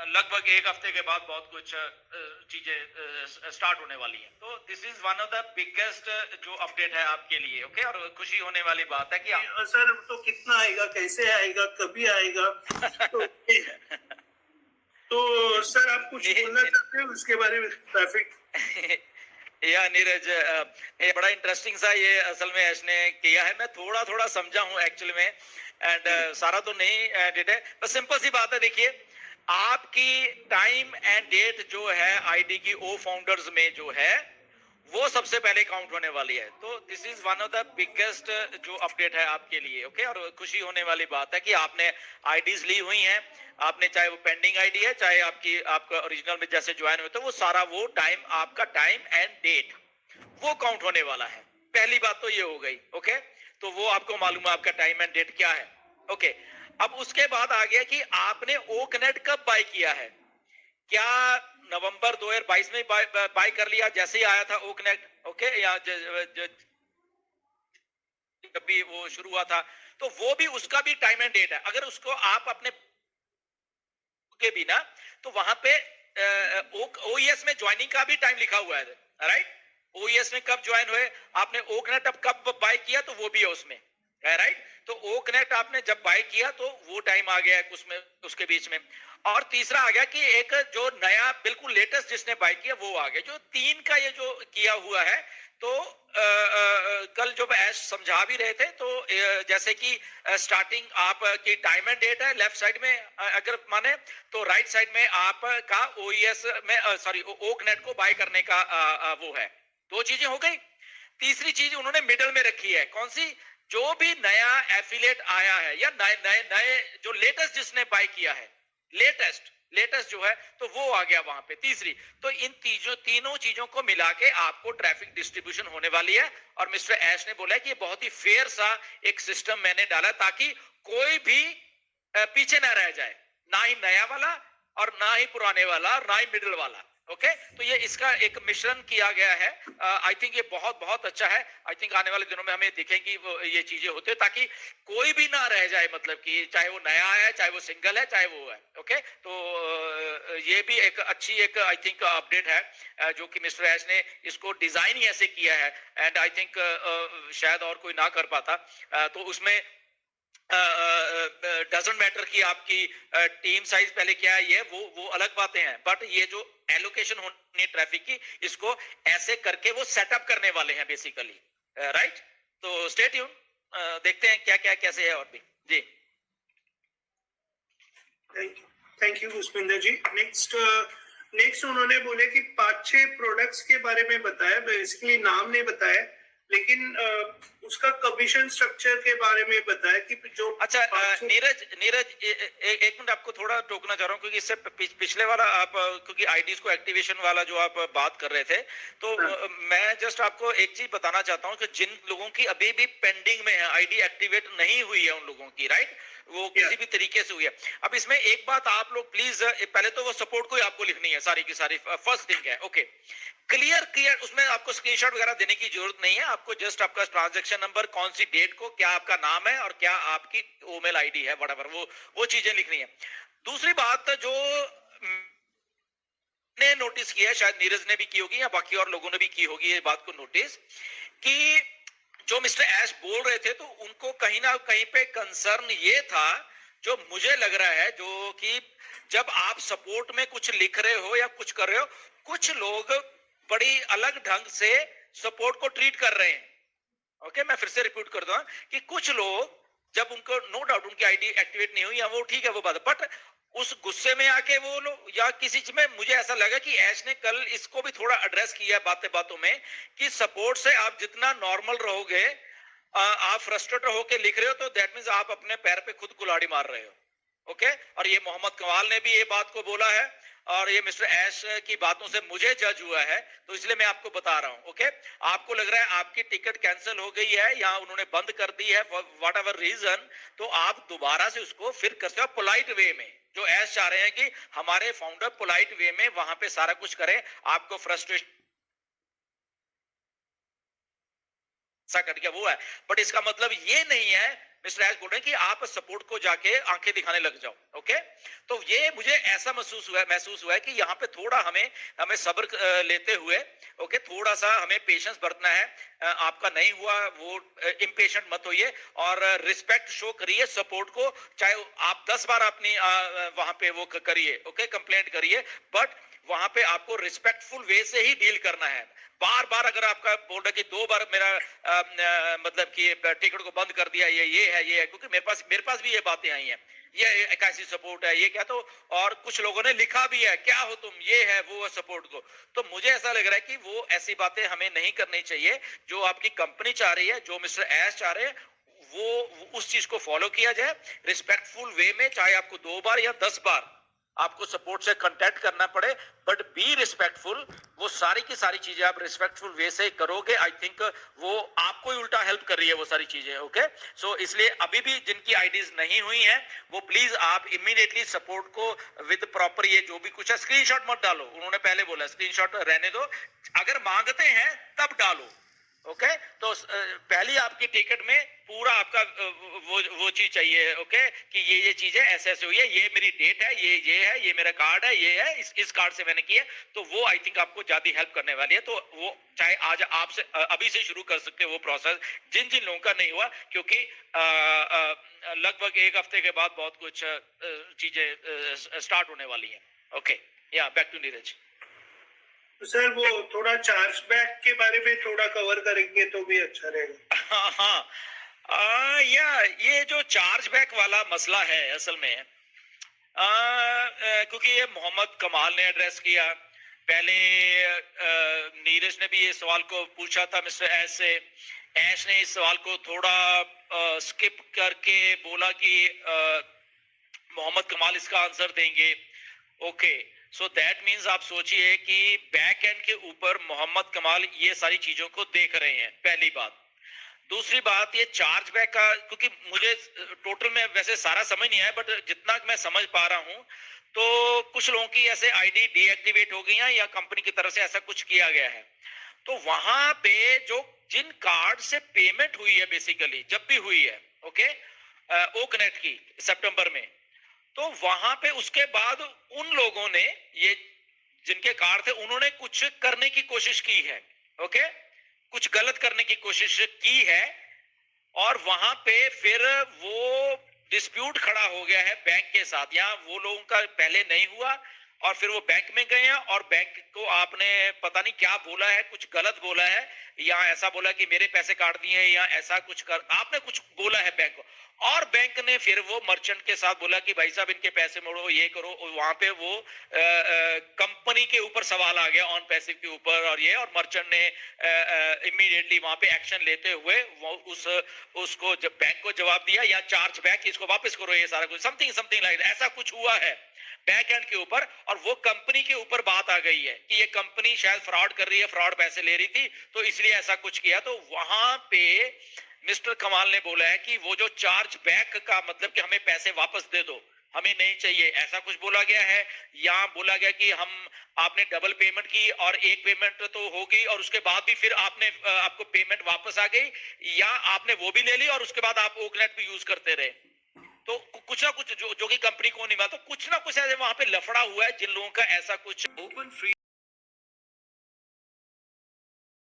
लगभग एक हफ्ते के बाद बहुत कुछ चीजें स्टार्ट होने वाली हैं। तो this is one of the biggest जो अपडेट है आपके लिए, ओके। और खुशी होने वाली बात है कि सर तो कितना आएगा, कैसे आएगा, कभी आएगा? तो सर आप कुछ बोलना चाहते हैं उसके बारे में, ट्रैफिक? या नीरज, ये बड़ा इंटरेस्टिंग सा ये असल में ऐश ने किया है। मैं थोड़ा थोड़ा समझा हूँ एक्चुअली में, एंड सारा तो नहीं डिट है, बस सिंपल सी बात है। देखिए, आपकी टाइम एंड डेट जो है आईडी की ओ फाउंडर्स में जो है वो सबसे पहले काउंट होने वाली है। तो this is one of the biggest जो अपडेट है आपके लिए, ओके। और खुशी होने वाली बात है कि आपने आईडीज ली हुई हैं, आपने चाहे वो पेंडिंग आईडी है, चाहे आपका ओरिजिनल में जैसे ज्वाइन हुए, तो वो सारा वो टाइम, आपका टाइम एंड डेट वो काउंट होने वाला है। पहली बात तो ये हो गई, ओके। तो वो आपको मालूम है आपका टाइम एंड डेट क्या है, ओके। अब उसके बाद आ गया कि आपने ओकनेट कब बाय किया है। क्या नवंबर 2022 में बाय कर लिया जैसे ही आया था ओकनेट, ओके, या जब भी वो शुरू हुआ था, तो वो भी उसका भी टाइम एंड डेट है। अगर उसको आप अपने के भी ना, तो वहां पे ओईएस में ज्वाइनिंग का भी टाइम लिखा हुआ है, राइट। ओईएस में कब ज्वाइन हुए आपने, ओकनेट अब कब बाय किया, तो वो भी है उसमें, राइट। तो ओकनेट आपने जब बाय किया तो वो टाइम आ गया है उसमें, उसके बीच में। और तीसरा आ गया कि एक जो नया बिल्कुल लेटेस्ट जिसने बाय किया वो आ गया। जो तीन का ये जो किया हुआ है, तो कल जब ऐश समझा भी रहे थे, तो जैसे कि स्टार्टिंग आप की टाइम एंड डेट है लेफ्ट साइड में, अगर माने तो राइट साइड में आप का ओईएस में सॉरी ओकनेट को बाय करने का वो है। दो चीजें हो गई। तीसरी चीज उन्होंने मिडल में रखी है, कौन सी, जो भी नया एफिलिएट आया है या नए नए नए जो लेटेस्ट जिसने बाय किया है, लेटेस्ट लेटेस्ट जो है, तो वो आ गया वहां पे तीसरी। तो इन तीनों चीजों को मिला के आपको ट्रैफिक डिस्ट्रीब्यूशन होने वाली है। और मिस्टर ऐश ने बोला कि ये बहुत ही फेयर सा एक सिस्टम मैंने डाला ताकि कोई भी पीछे ना रह जाए, ना ही नया वाला और ना ही पुराने वाला और ना ही मिडिल वाला, ओके। तो ये इसका एक मिश्रण किया गया है। आई थिंक ये बहुत बहुत अच्छा है। आई थिंक आने वाले दिनों में हमें दिखेंगी ये चीजें होते, ताकि कोई भी ना रह जाए, मतलब कि चाहे वो नया है, चाहे वो सिंगल है, चाहे वो है, ओके। तो ये भी एक अच्छी एक आई थिंक अपडेट है, जो कि मिस्टर एश ने इसको डिजाइन ही ऐसे किया है। एंड आई थिंक शायद और कोई ना कर पाता। तो उसमें डजंट मैटर कि आपकी टीम साइज पहले क्या है, ये वो अलग बातें हैं, बट ये जो एलोकेशन होनी है ट्रैफिक की, इसको ऐसे करके वो सेटअप करने वाले हैं बेसिकली, राइट। तो स्टे ट्यून, देखते हैं क्या क्या कैसे है और भी जी। Thank you Pushpinder ji. Next उन्होंने बोले कि 5-6 प्रोडक्ट्स के बारे में बताया, बेसिकली नाम नहीं बताया, लेकिन उसका कमीशन स्ट्रक्चर के बारे में बताया कि जो अच्छा नीरज एक मिनट आपको थोड़ा टोकना चाह रहा हूँ, क्योंकि इससे पिछले वाला आप क्योंकि आईडीज को एक्टिवेशन वाला जो आप बात कर रहे थे, तो मैं जस्ट आपको एक चीज बताना चाहता हूँ कि जिन लोगों की अभी भी पेंडिंग में है, आईडी एक्टिवेट नहीं हुई है उन लोगों की, राइट, वो किसी भी तरीके से हुई है। अब इसमें एक बात आप लोग प्लीज, पहले तो वो सपोर्ट को ही आपको लिखनी है सारी की सारी, फर्स्ट थिंग है, ओके। क्लियर उसमें आपको स्क्रीनशॉट वगैरह देने की जरूरत नहीं है। आपको जस्ट आपका ट्रांजैक्शन नंबर, कौन सी डेट को, क्या आपका नाम है और क्या आपकी ईमेल आईडी है, व्हाटएवर, वो चीजें लिखनी है। दूसरी बात जो ने नोटिस किया है, शायद नीरज ने भी की होगी या बाकी और लोगों ने भी की होगी ये बात को नोटिस, कि जो मिस्टर ऐश बोल रहे थे, तो उनको कहीं ना कहीं पे कंसर्न ये था, जो मुझे लग रहा है, जो कि जब आप सपोर्ट में कुछ लिख रहे हो या कुछ कर रहे हो, कुछ लोग बड़ी अलग ढंग से सपोर्ट को ट्रीट कर रहे हैं, ओके। मैं फिर से रिपीट कर दूं कि कुछ लोग जब उनको नो डाउट उनकी आईडी एक्टिवेट नहीं हुई, या वो ठीक है वो बात, बट उस गुस्से में आके वो लोग या किसी चीज में, मुझे ऐसा लगा कि ऐश ने कल इसको भी थोड़ा एड्रेस किया बातें बातों में, कि सपोर्ट से आप जितना नॉर्मल रहोगे, आप फ्रस्ट्रेट होके लिख रहे हो, तो दैट मींस आप अपने पैर पे खुद कुल्हाड़ी मार रहे हो, ओके। और ये मोहम्मद कमाल ने भी ये बात को बोला है, और ये मिस्टर ऐश की बातों से मुझे जज हुआ है, तो इसलिए मैं आपको बता रहा हूं, ओके। आपको लग रहा है आपकी टिकट कैंसिल हो गई है या उन्होंने बंद कर दी है, व्हाट एवर रीजन, तो आप दोबारा से उसको फिर कर सकते हो पोलाइट वे में, जो ऐश चाह रहे हैं कि हमारे फाउंडर पोलाइट वे में वहां पे सारा कुछ करें, आपको फ्रस्ट्रेशन सा कट गया वो है। बट इसका मतलब ये नहीं है मिस्टर एस बोल रहे हैं कि आप सपोर्ट को जाके आंखें दिखाने लग जाओ। ओके, तो ये मुझे ऐसा महसूस हुआ है कि यहाँ पे थोड़ा हमें हमें सब्र लेते हुए, ओके, थोड़ा सा हमें पेशेंस बरतना है। आपका नहीं हुआ वो इम्पेशेंट मत होइए और रिस्पेक्ट शो करिए सपोर्ट को, चाहे आप 10 बार अपनी वहां पे वो करिए, ओके, कंप्लेंट करिए, बट वहां पे आपको रिस्पेक्टफुल वे से ही डील करना है। बार बार अगर आपका बोल रहा कि 2 बार मेरा मतलब कि टिकट को बंद कर दिया, ये है, क्योंकि मेरे पास भी ये बातें आई हैं, ये कैसी सपोर्ट है, ये क्या, तो और कुछ लोगों ने लिखा भी है, क्या हो तुम, ये है वो है सपोर्ट को। तो मुझे ऐसा लग रहा है कि वो ऐसी बातें हमें नहीं करनी चाहिए। जो आपकी कंपनी चाह रही है, जो मिस्टर एस चाह रहे हैं, वो उस चीज को फॉलो किया जाए रिस्पेक्टफुल वे में, चाहे आपको 2 बार या 10 बार आपको सपोर्ट से कांटेक्ट करना पड़े, बट बी रिस्पेक्टफुल। वो सारी की सारी चीजें आप रिस्पेक्टफुल वे से करोगे, आई थिंक वो आपको ही उल्टा हेल्प कर रही है वो सारी चीजें। ओके, सो इसलिए अभी भी जिनकी आईडीज नहीं हुई हैं, वो प्लीज आप इमीडिएटली सपोर्ट को विद प्रॉपर ये जो भी कुछ है, स्क्रीनशॉट मत डालो। उन्होंने पहले बोला स्क्रीनशॉट रहने दो, अगर मांगते हैं तब डालो। ओके, तो पहली आपकी टिकट में पूरा आपका वो चीज चाहिए, ओके, कि ये चीजें ऐसे ऐसे हुई है, ये मेरी डेट है, ये है, ये मेरा कार्ड है, ये है, इस कार्ड से मैंने किया। तो वो आई थिंक आपको ज्यादा हेल्प करने वाली है। तो वो चाहे आज आपसे अभी से शुरू कर सकते हो वो प्रोसेस, जिन जिन लोगों का नहीं हुआ, क्योंकि लगभग 1 हफ्ते के बाद बहुत कुछ चीजें स्टार्ट होने वाली हैं। ओके, या बैक टू नीरज। तो सर वो थोड़ा चार्ज बैक के बारे में थोड़ा कवर करेंगे तो भी अच्छा रहेगा। हाँ, या ये जो चार्ज बैक वाला मसला है असल में, क्योंकि ये मोहम्मद कमाल ने एड्रेस किया पहले, नीरज ने भी ये सवाल को पूछा था मिस्टर एस से, ऐश ने इस सवाल को थोड़ा स्किप करके बोला कि मोहम्मद कमाल इसका आंसर देंगे। ओके, सो दैट मीन्स आप सोचिए कि बैक एंड के ऊपर मोहम्मद कमाल ये सारी चीजों को देख रहे हैं, पहली बात। दूसरी बात, ये चार्ज बैक का, क्योंकि मुझे टोटल में वैसे सारा समझ नहीं आया, बट जितना मैं समझ पा रहा हूं, तो कुछ लोगों की ऐसे आईडी डीएक्टिवेट हो गई है या कंपनी की तरफ से ऐसा कुछ किया गया है। तो वहां पे जो जिन कार्ड से पेमेंट हुई है, बेसिकली जब भी हुई है, ओके, ओ कनेक्ट की सितंबर में, तो वहां पे उसके बाद उन लोगों ने, ये जिनके कार्ड थे, उन्होंने कुछ करने की कोशिश की है, ओके, कुछ गलत करने की कोशिश की है, और वहां पे फिर वो डिस्प्यूट खड़ा हो गया है बैंक के साथ। या वो लोगों का पहले नहीं हुआ और फिर वो बैंक में गए हैं और बैंक को आपने पता नहीं क्या बोला है, कुछ गलत बोला है, या ऐसा बोला कि मेरे पैसे काट दिए, या ऐसा कुछ कर आपने कुछ बोला है बैंक को, और बैंक ने फिर वो मर्चेंट के साथ बोला कि भाई साहब इनके पैसे मोड़ो, ये करो। वहां पे वो कंपनी के ऊपर सवाल आ गया ऑन पैसिव के ऊपर, और ये, और मर्चेंट ने इमीडिएटली वहां पे एक्शन लेते हुए वो उसको जब बैंक को जवाब दिया, या चार्ज बैक, इसको वापस करो, ये सारा कुछ समथिंग लाइक ऐसा कुछ हुआ है बैक एंड के ऊपर। और वो कंपनी के ऊपर बात आ गई है कि ये कंपनी शायद फ्रॉड कर रही है, फ्रॉड पैसे ले रही थी, तो इसलिए ऐसा कुछ किया। तो वहां पे मिस्टर कमाल ने बोला है कि वो जो चार्ज बैक का मतलब कि हमें पैसे वापस दे दो, हमें नहीं चाहिए, ऐसा कुछ बोला गया है। या बोला गया कि आपने डबल पेमेंट की और एक पेमेंट तो होगी और उसके बाद भी फिर आपको पेमेंट वापस आ गई, या आपने वो भी ले ली और उसके बाद आप ओकनेट भी यूज करते रहे। तो कुछ ना कुछ जो कि कंपनी को नहीं मिला, तो कुछ ना कुछ ऐसे वहां पे लफड़ा हुआ है जिन लोगों का ऐसा कुछ ओपन फ्री